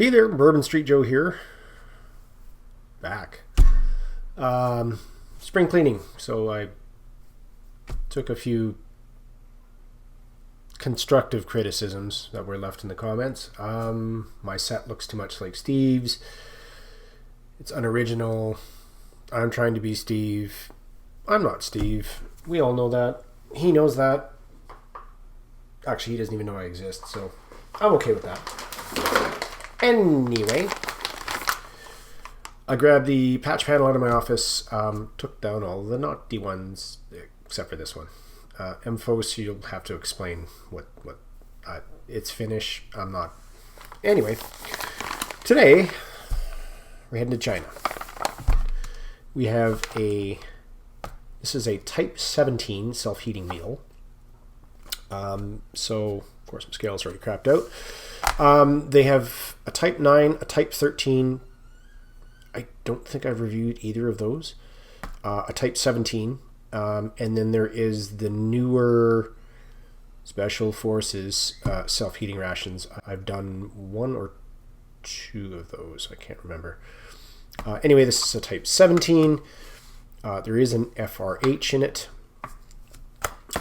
Hey there, Bourbon Street Joe here. Back. Spring cleaning. So I took a few constructive criticisms that were left in the comments. My set looks too much like Steve's. It's unoriginal. I'm trying to be Steve. I'm not Steve. We all know that. He knows that. Actually, he doesn't even know I exist, so I'm okay with that. Anyway, I grabbed the patch panel out of my office, took down all the naughty ones, except for this one. Mfos, you'll have to explain what its finish. I'm not. Anyway, today we're heading to China. We have this is a Type 17 self-heating meal. So, of course, my scale's already crapped out. They have a Type 9, a Type 13. I don't think I've reviewed either of those. A Type 17. And then there is the newer Special Forces self-heating rations. I've done one or two of those. I can't remember. Anyway, this is a Type 17. There is an FRH in it.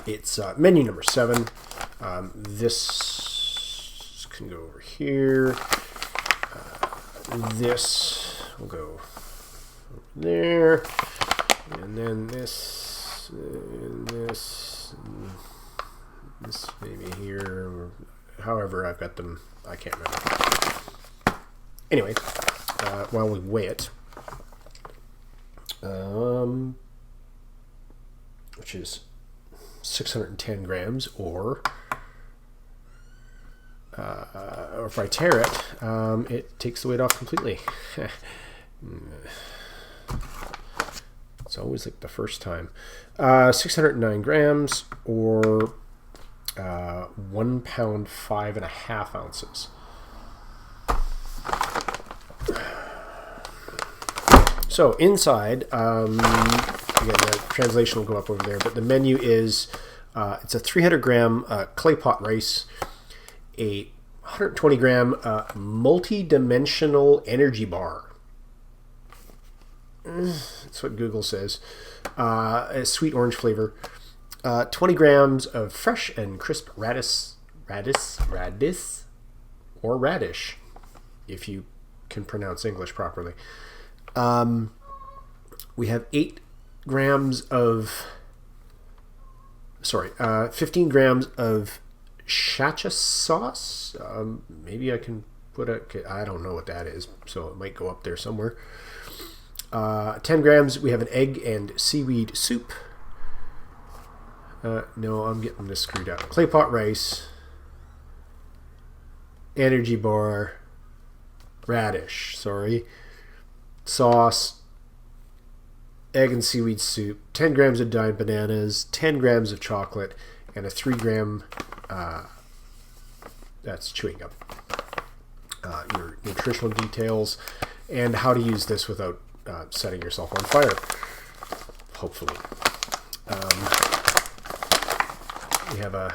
It's menu number 7. This can go over here. This will go over there. And then this, and this, and this maybe here. However, I've got them. I can't remember. Anyway, while we weigh it, which is 610 grams, or if I tear it, it takes the weight off completely. It's always like the first time. 609 grams, or 1 pound 5.5 ounces. So inside, again, the translation will go up over there, but the menu is, it's a 300 gram clay pot rice, a 120 gram multi-dimensional energy bar. That's what Google says. A sweet orange flavor. 20 grams of fresh and crisp radish, or radish, if you can pronounce English properly. We have 15 grams of shacha sauce. Maybe I can I don't know what that is, so it might go up there somewhere. 10 grams, we have an egg and seaweed soup. No, I'm getting this screwed up. Clay pot rice, energy bar, sauce, egg and seaweed soup, 10 grams of dyed bananas, 10 grams of chocolate, and a 3 gram, that's chewing gum. Your nutritional details, and how to use this without setting yourself on fire, hopefully. We have a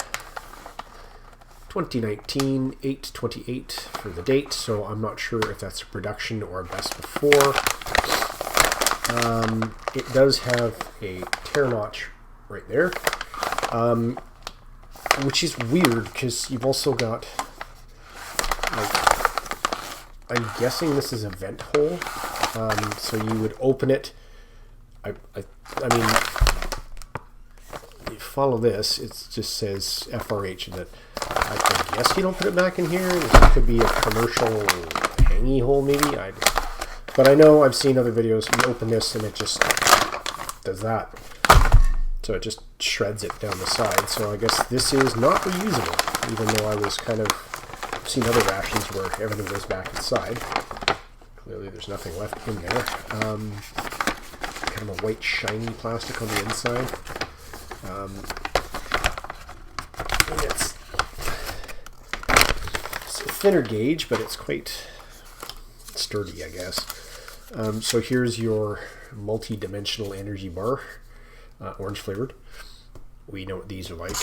2019 8/28 for the date, so I'm not sure if that's a production or a best before. It does have a tear notch right there, which is weird because you've also got, I'm guessing this is a vent hole, so you would open it. I mean, you follow this, it just says FRH, that I guess you don't put it back in here. This could be a commercial hangy hole, maybe. But I know I've seen other videos, you open this and it just does that. So it just shreds it down the side. So I guess this is not reusable, even though I was kind of, I've seen other rations where everything goes back inside. Clearly there's nothing left in there. Kind of a white shiny plastic on the inside. And it's a thinner gauge, but it's quite sturdy, I guess. So here's your multi-dimensional energy bar, orange flavored. We know what these are like,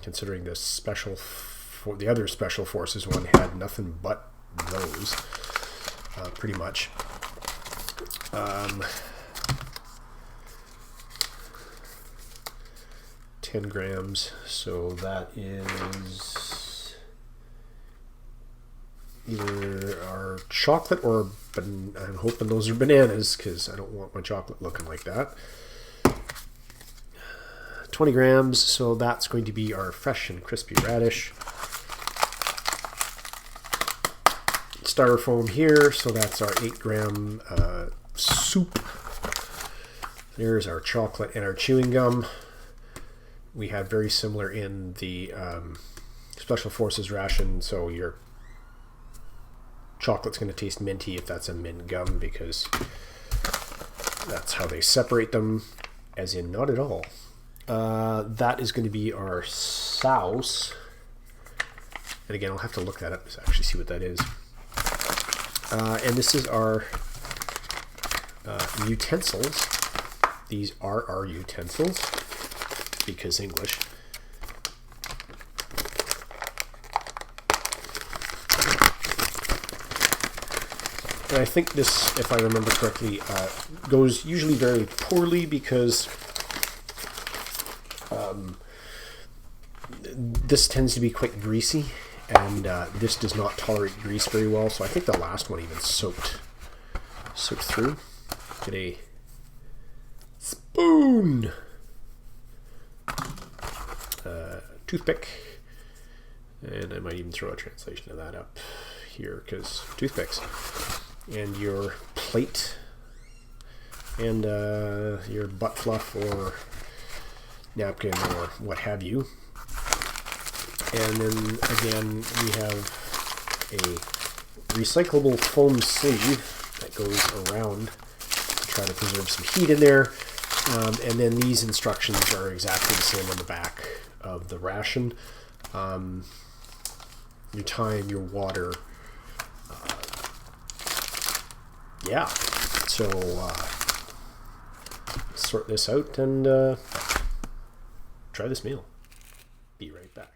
considering the other Special Forces one had nothing but those, pretty much. 10 grams, so that is either our chocolate or, I'm hoping those are bananas because I don't want my chocolate looking like that. 20 grams, so that's going to be our fresh and crispy radish. Styrofoam here, so that's our 8-gram soup. There's our chocolate and our chewing gum. We had very similar in the Special Forces ration, so your chocolate's going to taste minty if that's a mint gum, because that's how they separate them, as in not at all. That is going to be our sauce. And again, I'll have to look that up to actually see what that is. And this is our utensils. These are our utensils, because English. And I think this, if I remember correctly, goes usually very poorly because this tends to be quite greasy, and this does not tolerate grease very well. So I think the last one even soaked through. Get a spoon, toothpick, and I might even throw a translation of that up here because toothpicks, and your plate, and your butt fluff or napkin or what have you. And then again, we have a recyclable foam sleeve that goes around to try to preserve some heat in there. And then these instructions are exactly the same on the back of the ration. Your time, your water. Yeah. So sort this out and try this meal. Be right back.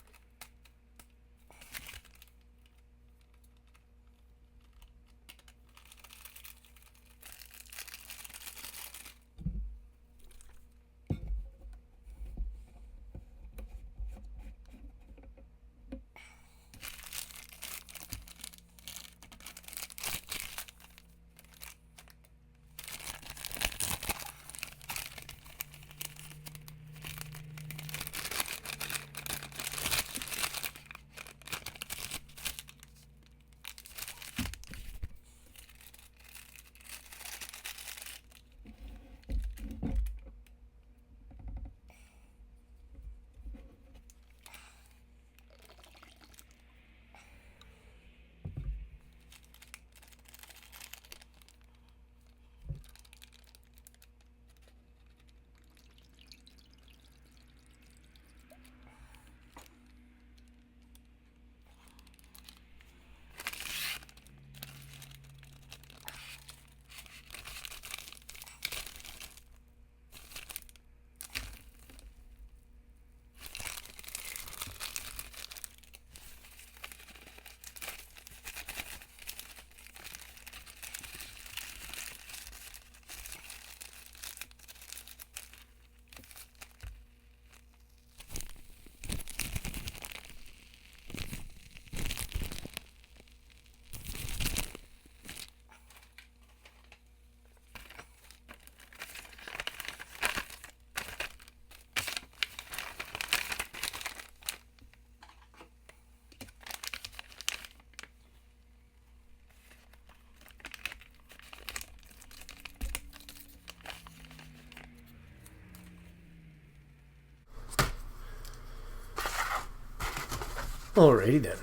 Alrighty then.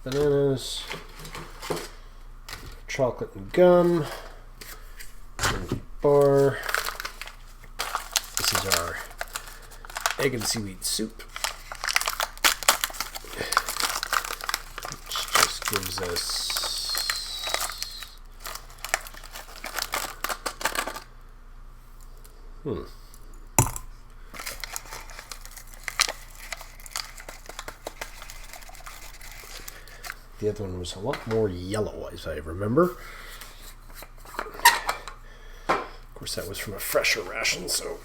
Bananas, chocolate and gum, and bar. This is our egg and seaweed soup, which just gives us The other one was a lot more yellow, as I remember. Of course, that was from a fresher ration, so...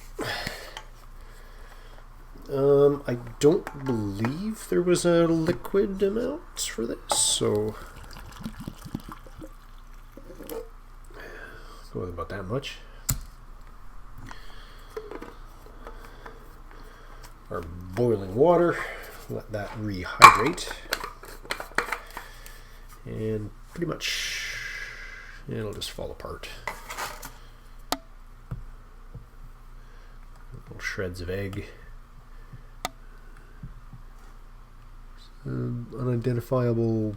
I don't believe there was a liquid amount for this, so... go with about that much. Our boiling water, let that rehydrate. And pretty much it'll just fall apart. Little shreds of egg. Unidentifiable,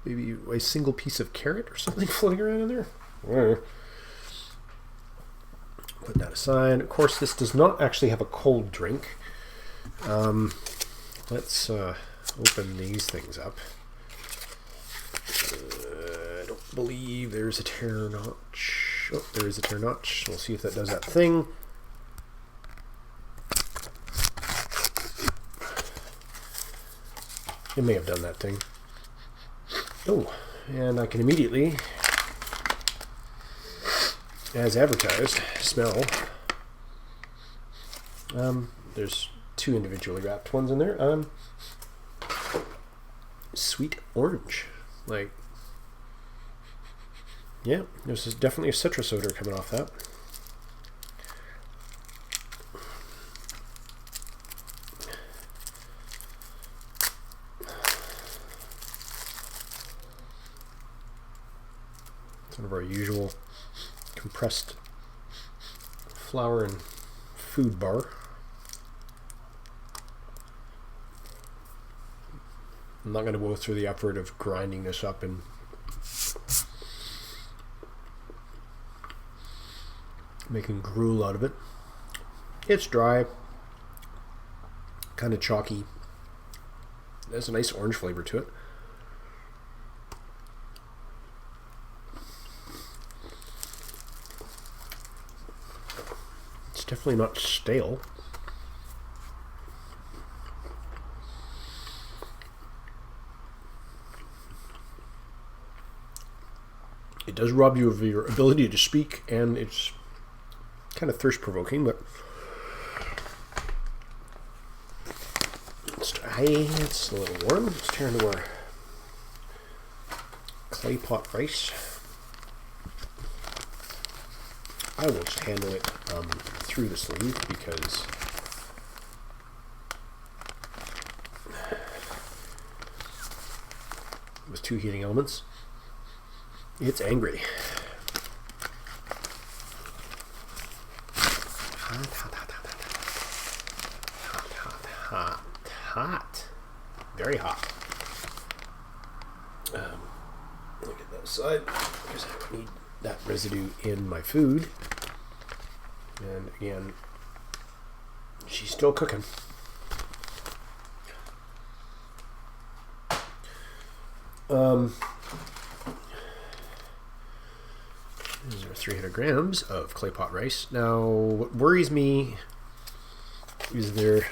maybe a single piece of carrot or something floating around in there. Put that aside. Of course, this does not actually have a cold drink. Let's open these things up. I don't believe there's a tear notch. Oh, there is a tear notch. We'll see if that does that thing. It may have done that thing. Oh, and I can immediately, as advertised, smell. There's 2 individually wrapped ones in there. Sweet orange. Like, yeah, there's definitely a citrus odor coming off that. Sort of our usual compressed flour and food bar. I'm not going to go through the effort of grinding this up and making gruel out of it. It's dry, kind of chalky. There's a nice orange flavor to it. It's definitely not stale. It does rob you of your ability to speak, and it's kind of thirst-provoking, but let's try. It's a little warm. Let's turn to our clay pot rice. I will just handle it through the sleeve because with 2 heating elements, it's angry. Hot, hot, hot, hot, hot, hot, hot, hot, very hot. Look at that side because I need that residue in my food. And again, she's still cooking. These are 300 grams of clay pot rice. Now, what worries me is there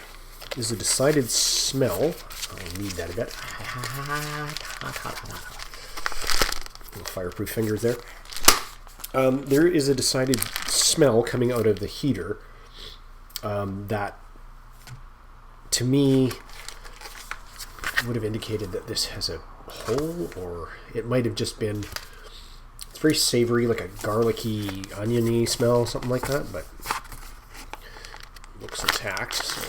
is a decided smell. I'll need that a bit. Little fireproof fingers there. There is a decided smell coming out of the heater that, to me, would have indicated that this has a hole, or it might have just been. It's very savory, like a garlicky, oniony smell, something like that, but looks intact. So.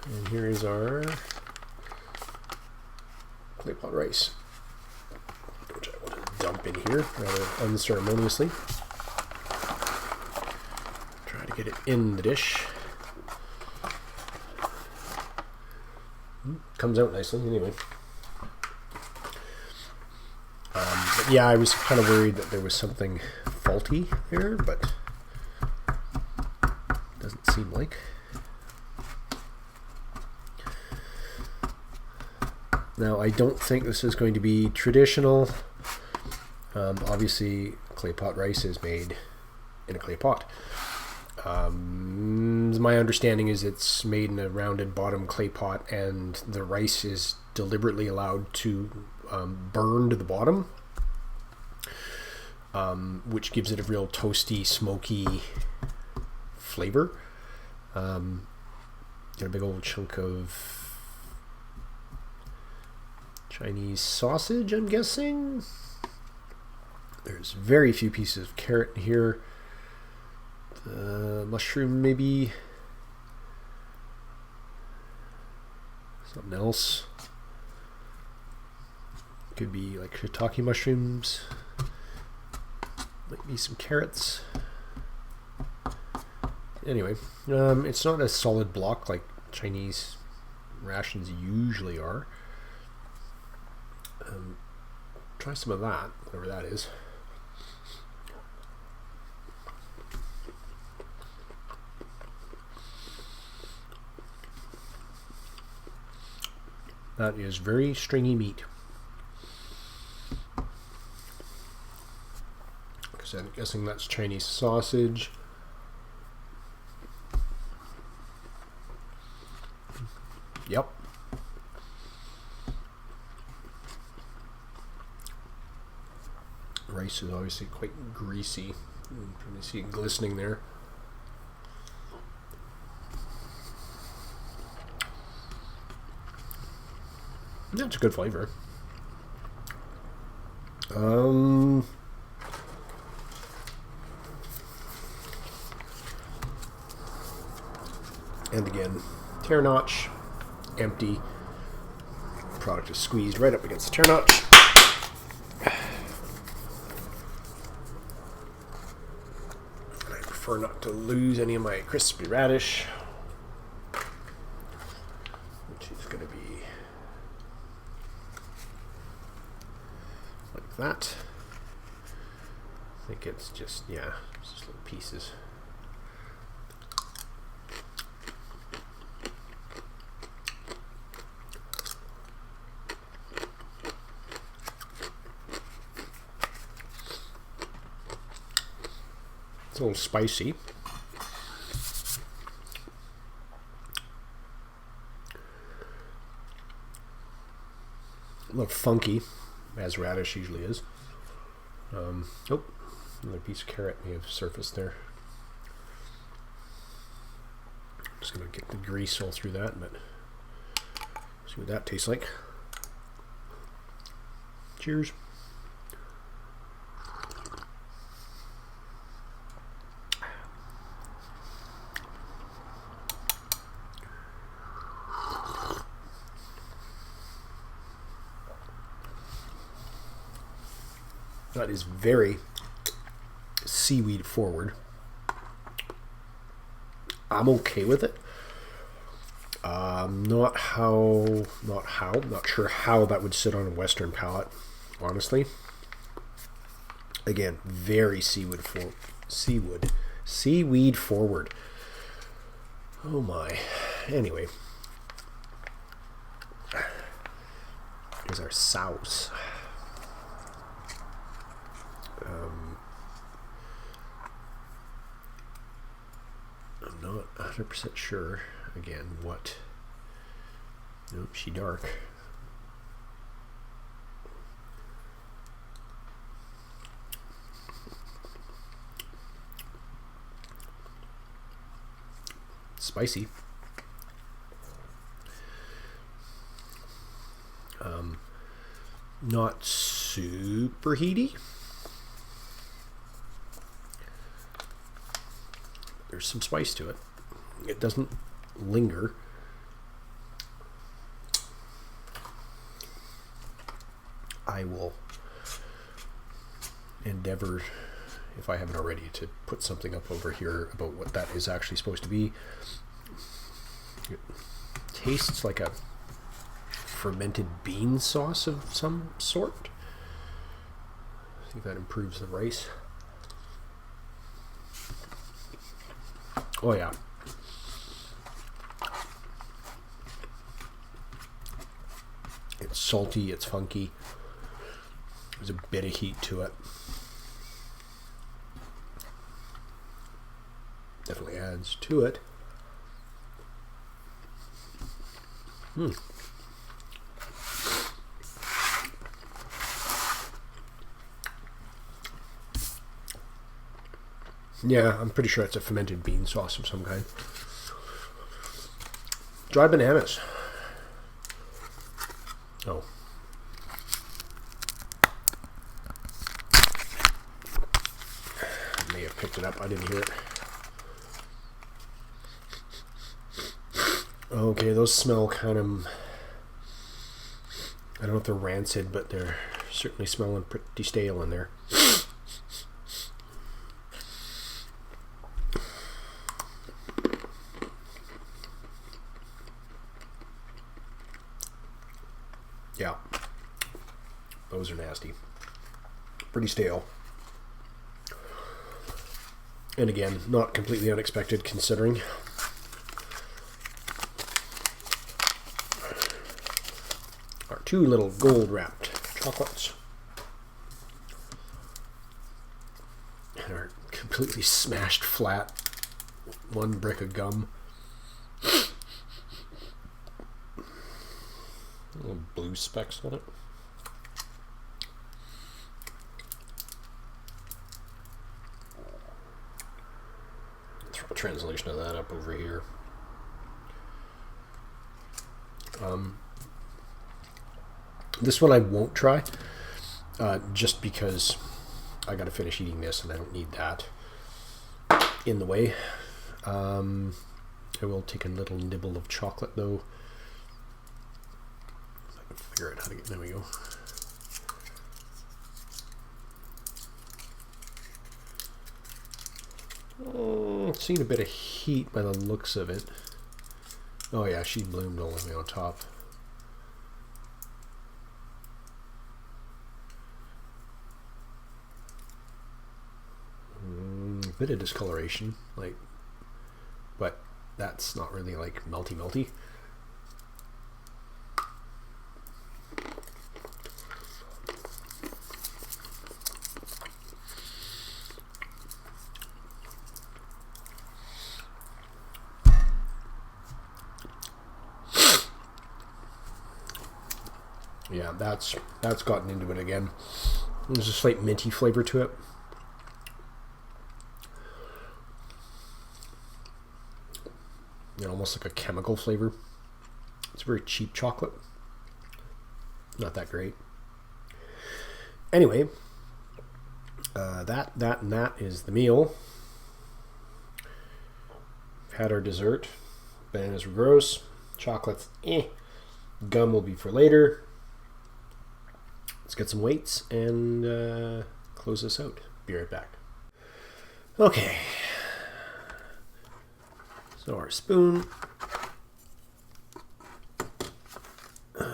And here is our clay pot rice, which I want to dump in here rather unceremoniously. Try to get it in the dish. Comes out nicely anyway. But yeah, I was kind of worried that there was something faulty there, but doesn't seem like. Now, I don't think this is going to be traditional Obviously, clay pot rice is made in a clay pot. My understanding is it's made in a rounded bottom clay pot, and the rice is deliberately allowed to burn to the bottom, which gives it a real toasty, smoky flavor. Got a big old chunk of Chinese sausage, I'm guessing. There's very few pieces of carrot here. Mushroom, maybe. Something else. Could be like shiitake mushrooms. Might be some carrots. Anyway, it's not a solid block like Chinese rations usually are. Try some of that, whatever that is. That is very stringy meat. Because I'm guessing that's Chinese sausage. Yep. Rice is obviously quite greasy. You can see it glistening there. That's a good flavor. And again, tear notch, empty. Product is squeezed right up against the tear notch. And I prefer not to lose any of my crispy radish, which is going to be like that. I think it's just, yeah, it's just little pieces. It's a little spicy. A little funky, as radish usually is. Oh, another piece of carrot may have surfaced there. Just gonna get the grease all through that, but see what that tastes like. Cheers. That is very seaweed forward. I'm okay with it. Not sure how that would sit on a Western palate, honestly. Again, very seaweed forward. Oh my. Anyway, here's our sauce. I'm not 100% sure, again, what... Nope, she dark. Spicy. Not super heaty. There's some spice to it. It doesn't linger. I will endeavor, if I haven't already, to put something up over here about what that is actually supposed to be. It tastes like a fermented bean sauce of some sort. I think that improves the rice. Oh yeah. It's salty, it's funky. There's a bit of heat to it. Definitely adds to it. Yeah, I'm pretty sure it's a fermented bean sauce of some kind. Dried bananas. Oh. I may have picked it up. I didn't hear it. Okay, those smell kind of... I don't know if they're rancid, but they're certainly smelling pretty stale in there. Yeah, those are nasty. Pretty stale. And again, not completely unexpected considering. Our two little gold wrapped chocolates. And our completely smashed flat one brick of gum. Little blue specks on it. Throw a translation of that up over here. This one I won't try, just because I gotta finish eating this and I don't need that in the way. I will take a little nibble of chocolate though. If I can figure out how to get, there we go. Seeing a bit of heat by the looks of it. Oh yeah, she bloomed all the way on top. A bit of discoloration, like, but that's not really like melty. Yeah, that's gotten into it again. There's a slight minty flavor to it. Almost like a chemical flavor. It's very cheap chocolate. Not that great. Anyway, that and that is the meal. We've had our dessert. Bananas were gross. Chocolate's Gum will be for later. Let's get some weights and close this out. Be right back. Okay. So our spoon.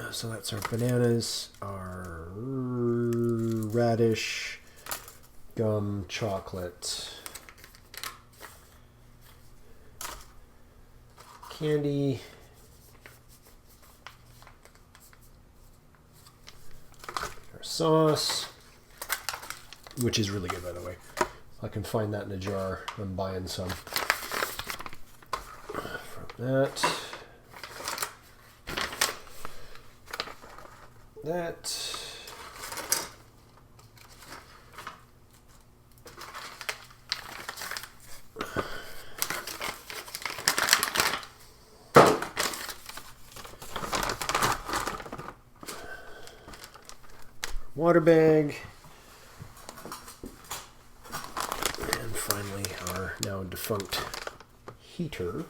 So that's our bananas, our radish, gum, chocolate, candy, our sauce, which is really good by the way. If I can find that in a jar, I'm buying some. That water bag, and finally our now defunct heater.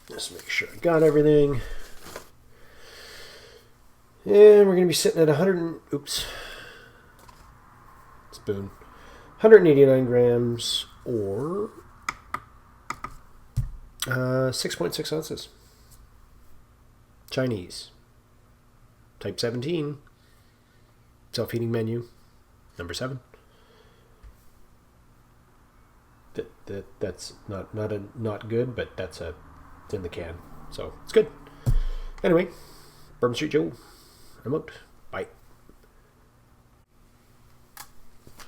Just make sure I got everything. And we're going to be sitting at 189 grams or 6.6 ounces. Chinese. Type 17. Self-heating menu. Number 7. That's not good, but that's it's in the can. So it's good. Anyway, Bourbon Street Joe, I'm out. Bye.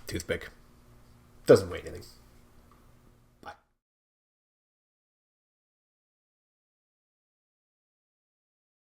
Toothpick. Doesn't weigh anything.